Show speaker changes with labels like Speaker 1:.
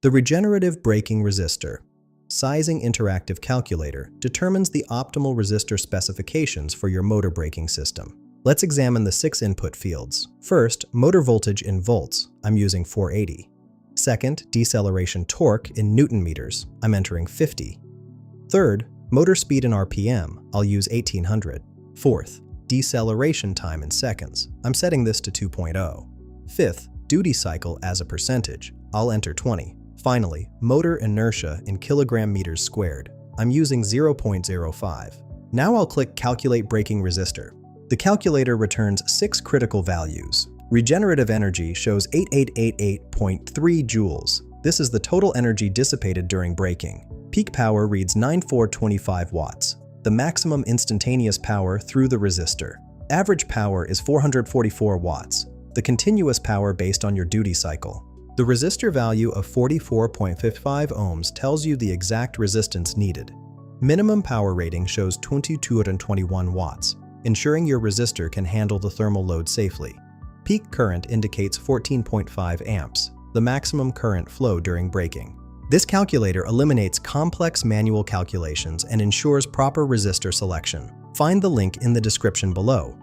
Speaker 1: The Regenerative Braking Resistor Sizing Interactive Calculator determines the optimal resistor specifications for your motor braking system. Let's examine the 6 input fields. First, motor voltage in volts. I'm using 480. Second, deceleration torque in Newton meters. I'm entering 50. Third, motor speed in RPM. I'll use 1800. Fourth, deceleration time in seconds. I'm setting this to 2.0. Fifth, duty cycle as a percentage. I'll enter 20. Finally, motor inertia in kilogram meters squared. I'm using 0.05. Now I'll click Calculate Braking Resistor. The calculator returns 6 critical values. Regenerative energy shows 8888.3 joules. This is the total energy dissipated during braking. Peak power reads 9425 watts. The maximum instantaneous power through the resistor. Average power is 444 watts. The continuous power based on your duty cycle. The resistor value of 44.55 ohms tells you the exact resistance needed. Minimum power rating shows 2221 watts, ensuring your resistor can handle the thermal load safely. Peak current indicates 14.5 amps, the maximum current flow during braking. This calculator eliminates complex manual calculations and ensures proper resistor selection. Find the link in the description below.